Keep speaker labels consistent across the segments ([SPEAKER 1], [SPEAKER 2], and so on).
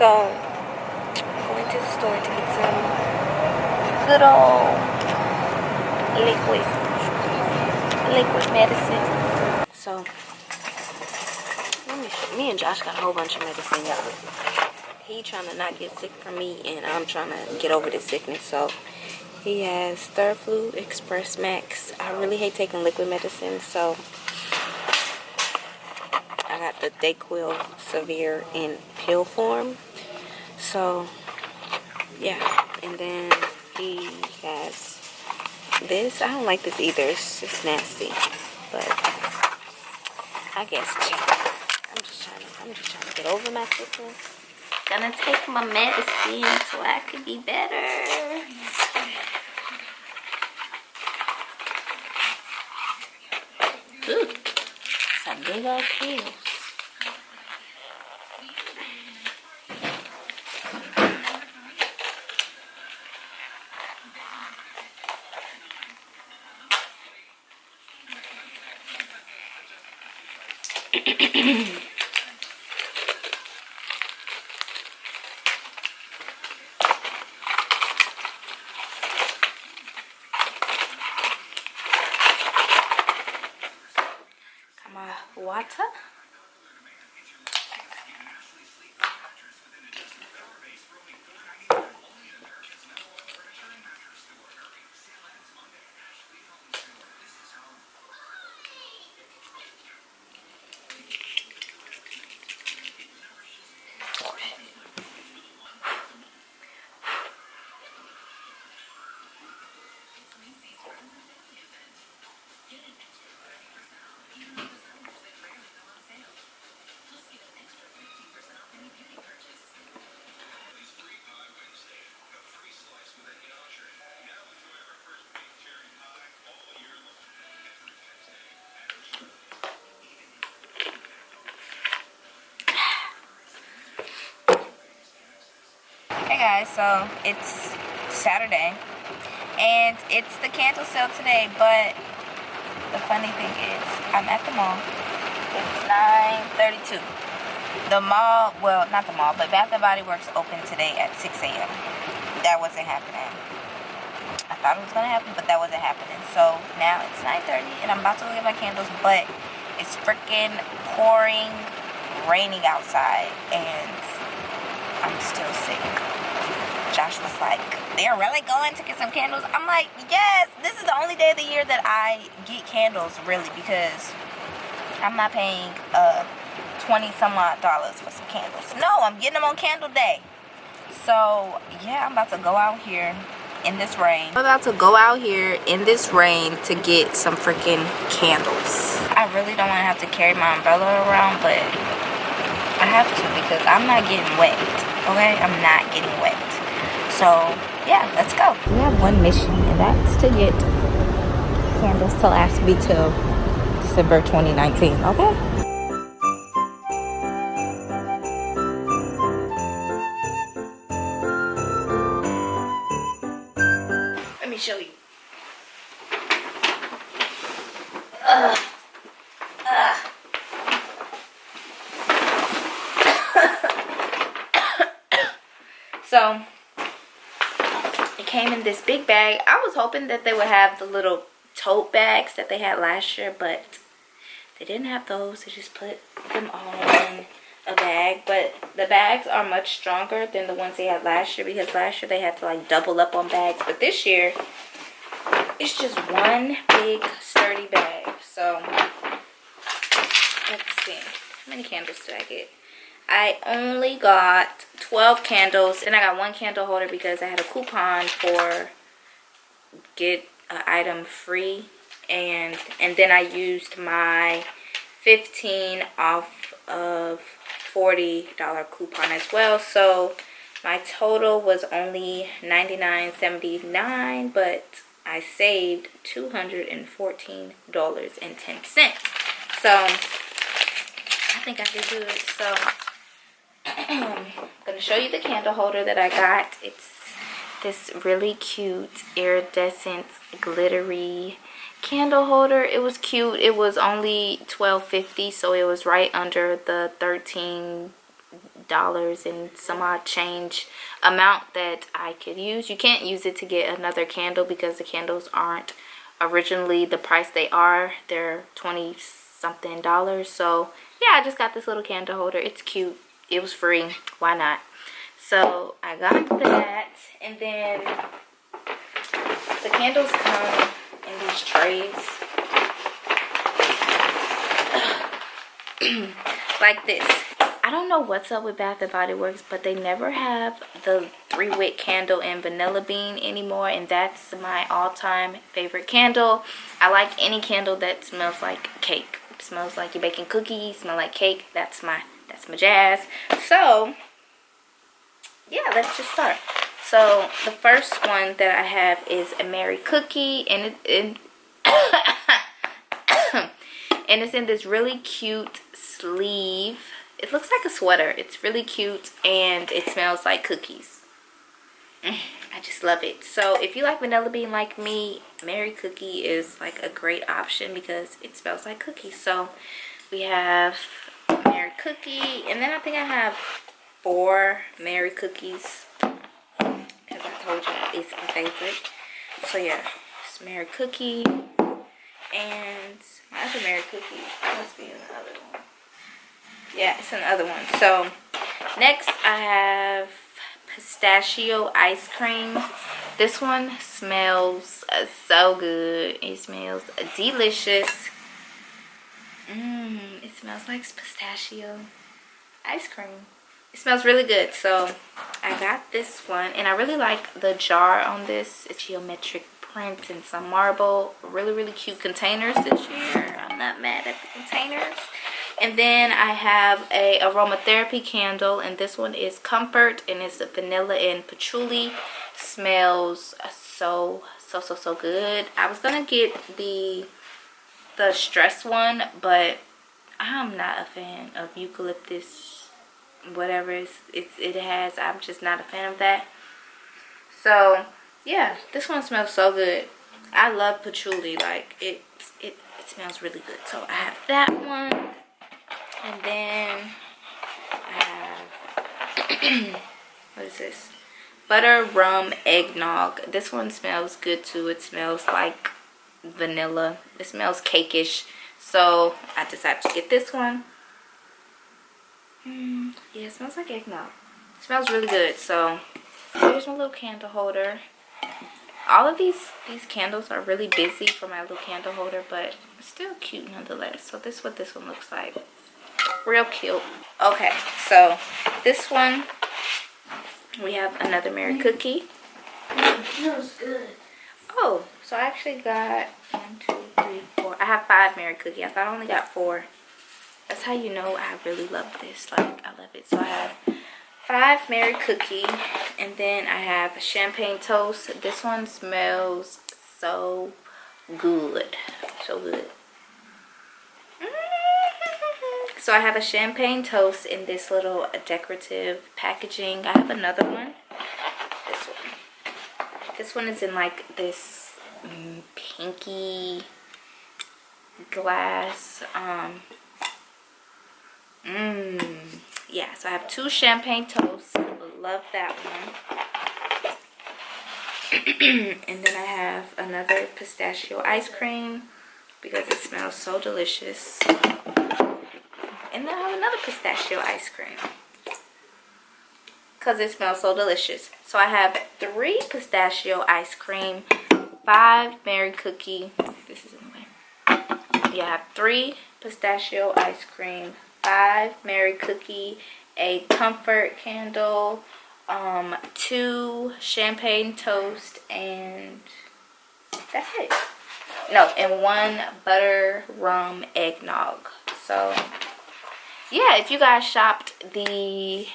[SPEAKER 1] So I'm going to the store to get some good old liquid medicine. So me and Josh got a whole bunch of medicine, y'all. He trying to not get sick from me, and I'm trying to get over this sickness. So he has Theraflu Express Max. I really hate taking liquid medicine, so I got the Dayquil Severe in pill form. So yeah, and then he has this. I don't like this either. It's just nasty, but I guess I'm just trying to get over my sickness. Gonna take my medicine so I could be better. Ooh, some big old pills. Water. Hey guys, so it's Saturday and it's the candle sale today, but the funny thing is I'm at the mall. It's 9:32. The mall, well, not the mall, but Bath & Body Works open today at 6 a.m. That wasn't happening. I thought it was going to happen, but that wasn't happening. So now it's 9:30 and I'm about to go get my candles, but it's freaking pouring, raining outside, and I'm still sick. Josh was like, they're really going to get some candles? I'm like, yes, this is the only day of the year that I get candles, really, because I'm not paying $20 some odd for some candles. No, I'm getting them on candle day. So yeah, I'm about to go out here in this rain. I'm about to go out here in this rain to get some freaking candles. I really don't want to have to carry my umbrella around, but I have to because I'm not getting wet. Okay, I'm not getting wet. So yeah, let's go. We have one mission, and that's to get candles to last me till December 2019. Okay. Let me show you. So it came in this big bag. I was hoping that they would have the little tote bags that they had last year, but they didn't have those. They just put them all in a bag. But the bags are much stronger than the ones they had last year, because last year they had to like double up on bags. But this year it's just one big sturdy bag. So let's see, how many candles did I get? I only got 12 candles. Then I got one candle holder because I had a coupon for get an item free. And then I used my 15 off of $40 coupon as well. So my total was only $99.79, but I saved $214.10. So I think I could do it. So I'm gonna show you the candle holder that I got. It's this really cute iridescent glittery candle holder. It was cute. It was only $12.50, so it was right under the $13 $8 and some odd change amount that I could use. You can't use it to get another candle because the candles aren't originally the price they are. They're 20 something dollars. So yeah, I just got this little candle holder. It's cute. It was free. Why not? So I got that, and then the candles come in these trays like this. I don't know what's up with Bath & Body Works, but they never have the 3-wick candle in vanilla bean anymore, and that's my all-time favorite candle. I like any candle that smells like cake. It smells like you're baking cookies, smell like cake. That's my jazz. So yeah, let's just start. So the first one that I have is a Mary Cookie, and and it's in this really cute sleeve. It looks like a sweater. It's really cute, and it smells like cookies. I just love it. So if you like vanilla bean like me, Mary Cookie is like a great option because it smells like cookies. So we have Mary Cookie, and then I think I have 4 Mary Cookies because I told you it's my favorite. So yeah, it's Mary Cookie, and my other Mary Cookie must be in the other one. Yeah, it's in the other one. So next I have pistachio ice cream. This one smells so good. It smells delicious. It smells like pistachio ice cream. It smells really good. So I got this one, and I really like the jar on this. It's geometric print and some marble. Really cute containers this year. I'm not mad at the containers. And then I have a aromatherapy candle, and this one is Comfort, and it's vanilla and patchouli. Smells so good. I was gonna get the stress one, but I'm not a fan of eucalyptus, whatever it has. I'm just not a fan of that. So yeah, this one smells so good. I love patchouli. Like it smells really good. So I have that one. And then I have what is this? Butter rum eggnog. This one smells good too. It smells like vanilla. It smells cakeish. So I decided to get this one. Yeah, it smells like eggnog. It smells really good. So here's my little candle holder. All of these candles are really busy for my little candle holder, but still cute nonetheless. So this is what this one looks like. Real cute. Okay, so this one we have another Mary Cookie.
[SPEAKER 2] It feels good.
[SPEAKER 1] Oh, so I actually got 1, 2, 3, 4. I have 5 Mary Cookie. I thought I only got 4. That's how you know I really love this. Like, I love it. So I have 5 Mary Cookie, and then I have a champagne toast. This one smells so good. So good. So I have a champagne toast in this little decorative packaging. I have another one. This one. This one is in like this pinky glass. Yeah, so I have 2 champagne toasts. Love that one. And then I have another pistachio ice cream because it smells so delicious. And then I have another pistachio ice cream because it smells so delicious. So I have 3 pistachio ice cream, 5 Mary Cookie. This is in the way. Yeah, I have 3 pistachio ice cream, 5 Mary Cookie, a Comfort candle, 2 champagne toast, and that's it. No, and 1 butter rum eggnog. So yeah, if you guys shopped the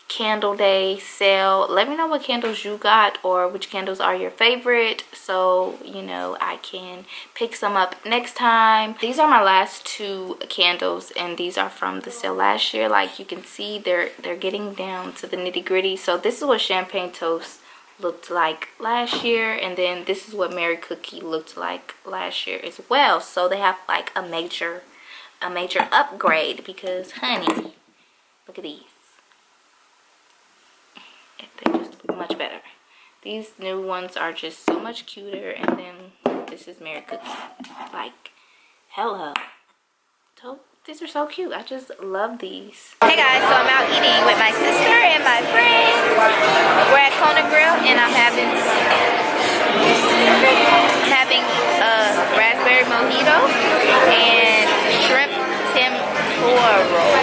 [SPEAKER 1] Candle Day sale, let me know what candles you got or which candles are your favorite, so you know I can pick some up next time. These are my last 2 candles, and these are from the sale last year. Like you can see, they're getting down to the nitty-gritty. So this is what champagne toast looked like last year, and then this is what Mary Cookie looked like last year as well. So they have like a major upgrade because honey, look at these. they're just much better. These new ones are just so much cuter, and then this is Mary Cookie. Like, hello. So, these are so cute. I just love these. Hey guys, so I'm out eating with my sister and my friend. We're at Kona Grill, and I'm having raspberry mojito and shrimp tempura roll.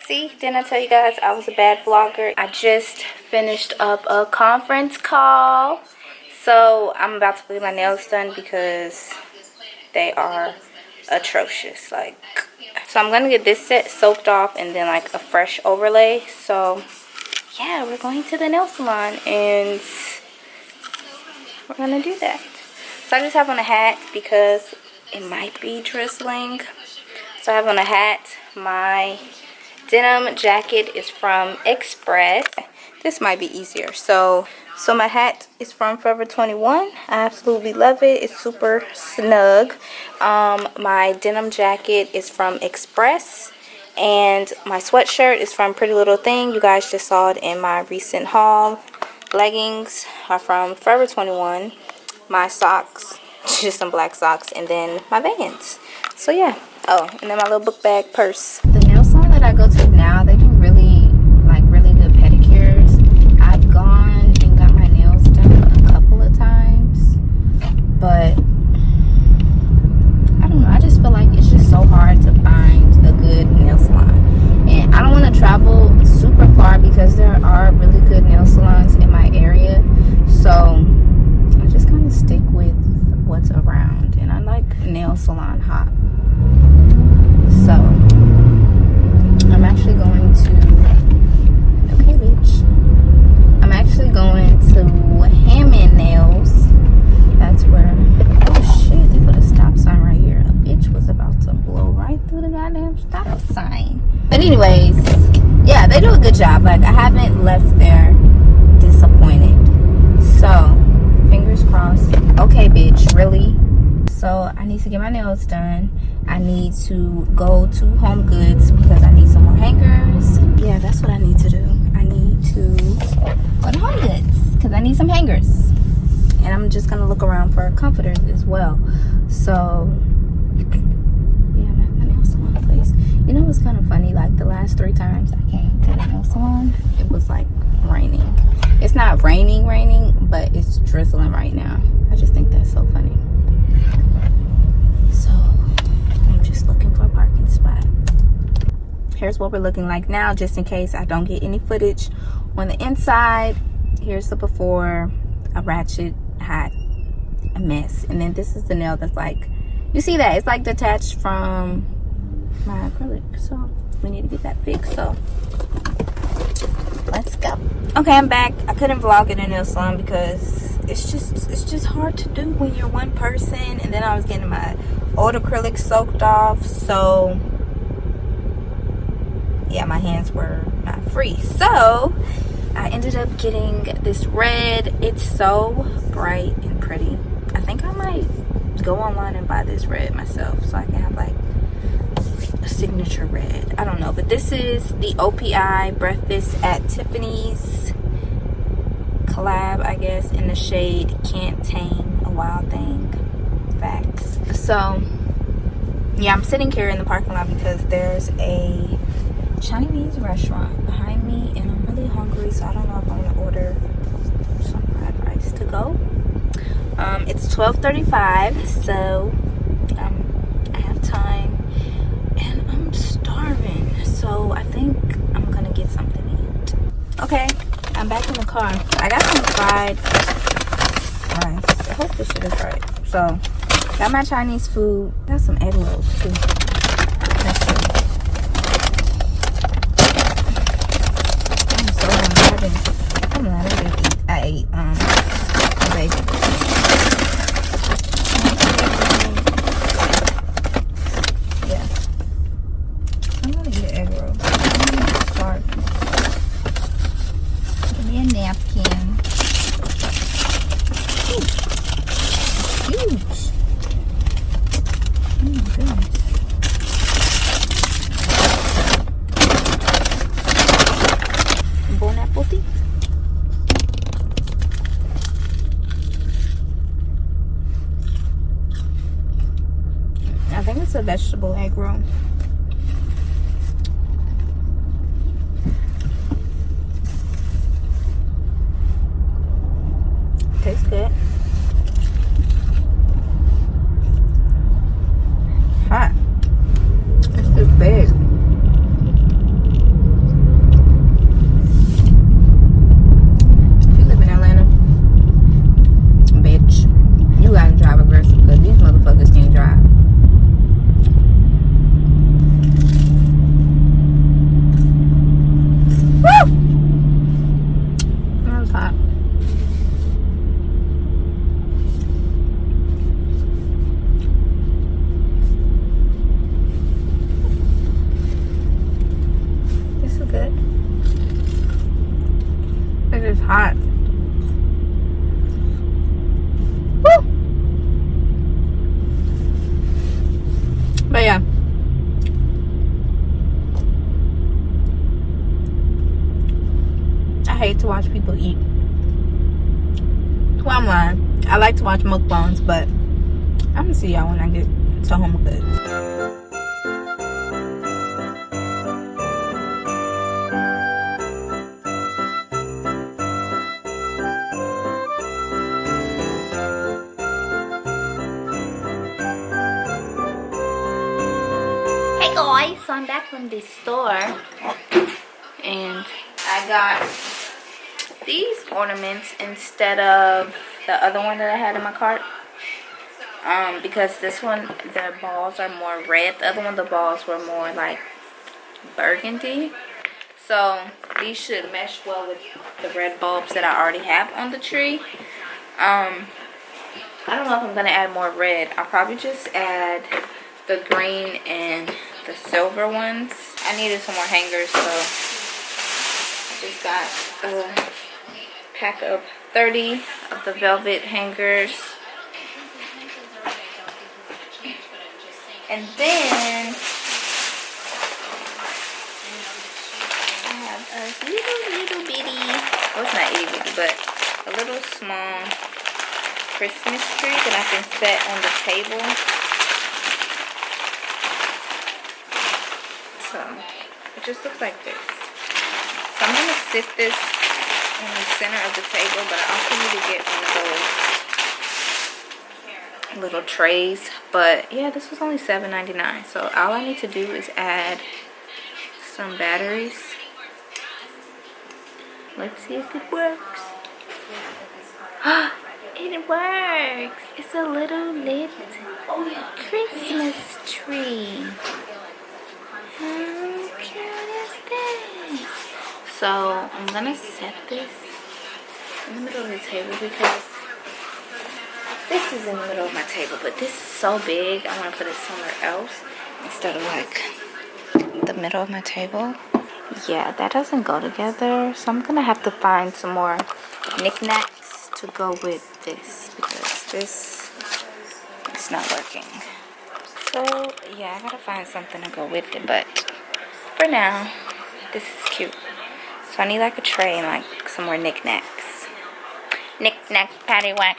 [SPEAKER 1] See, didn't I tell you guys I was a bad vlogger? I just finished up a conference call. So I'm about to get my nails done because they are atrocious. Like, so I'm gonna get this set soaked off and then like a fresh overlay. So yeah, we're going to the nail salon and we're gonna do that. So I just have on a hat because it might be drizzling. So I have on a hat. My denim jacket is from Express. This might be easier. So my hat is from Forever 21. I absolutely love it. It's super snug. My denim jacket is from Express. And my sweatshirt is from Pretty Little Thing. You guys just saw it in my recent haul. Leggings are from Forever 21. My socks, just some black socks. And then my Vans. So yeah. Oh, and then my little book bag purse. The nail salon that I go to now, they do really good pedicures. I've gone and got my nails done a couple of times, but I don't know. I just feel like it's just so hard to find a good nail salon, and I don't want to travel super far because there are really good nail salons in my area. So I just kind of stick with what's around, and I like nail salon hop. So I'm actually going to, okay bitch, I'm actually going to Hammond Nails. That's where, oh shit, they put a stop sign right here. A bitch was about to blow right through the goddamn stop sign. But anyways, yeah, they do a good job. Like, I haven't left there disappointed. So fingers crossed. Okay bitch, really? So I need to get my nails done. I need to go to Home Goods because I need some more hangers. Yeah, that's what I need to do. I need to go to Home Goods because I need some hangers. And I'm just going to look around for comforters as well. So, yeah, I'm at my nail salon place. You know what's kind of funny? Like, the last 3 times I came to the nail salon, it was like raining. It's not raining, but it's drizzling right now. I just think that's so funny. So I'm just looking for a parking spot. Here's what we're looking like now, just in case I don't get any footage on the inside. Here's the before, a ratchet, hot, a mess. And then this is the nail that's like, you see that? It's like detached from my acrylic. So we need to get that fixed. So let's go. Okay, I'm back. I couldn't vlog in a nail salon because it's just hard to do when you're one person. And then I was getting my old acrylic soaked off, so yeah, my hands were not free. So I ended up getting this red. It's so bright and pretty. I think I might go online and buy this red myself so I can have like a signature red. I don't know, but this is the OPI Breakfast at Tiffany's collab, I guess, in the shade Can't Tame a Wild Thing. Facts. So yeah, I'm sitting here in the parking lot because there's a Chinese restaurant behind me and I'm really hungry, so I don't know if I'm gonna order some fried rice to go. It's 12:35, so I have time and I'm starving, so I think I'm gonna get something to eat. Okay, I'm back in the car. I got some fried rice. I hope this shit is right. So got my Chinese food. Got some egg rolls too. Let's see. I'm so hungry. I ate bacon. cart. Give me a napkin. Ooh, huge. Oh my goodness. Bon appetit. I think it's a vegetable egg roll. Tastes good. Hot. It's just big. If you live in Atlanta, bitch, you gotta drive aggressive because these motherfuckers can't drive. Woo! That was hot. This is good. It is hot. Woo! But yeah. I hate to watch people eat. Well, I'm lying. I like to watch mukbangs, but I'm gonna see y'all when I get to home goods. Hey guys, so I'm back from the store and I got these ornaments instead of the other one that I had in my cart. Because this one, the balls are more red. The other one, the balls were more like burgundy. So these should mesh well with the red bulbs that I already have on the tree. I don't know if I'm gonna add more red. I'll probably just add the green and the silver ones. I needed some more hangers, so I just got a pack of 30 of the velvet hangers. And then I have a little bitty, well, it's not itty bitty, but a little small Christmas tree that I can set on the table. So it just looks like this. So I'm gonna sit this in the center of the table, but I also need to get one of those little trays. But yeah, this was only $7.99. So all I need to do is add some batteries. Let's see if it works. It works. It's a little lit Christmas tree. How cute is this? So I'm gonna set this in the middle of the table because this is in the middle of my table, but this is so big. I want to put it somewhere else instead of like the middle of my table. Yeah, that doesn't go together, so I'm gonna have to find some more knickknacks to go with this because this is not working. So yeah, I gotta find something to go with it, but for now this is cute. So I need like a tray and like some more knickknacks. Knick-knack, paddywhack.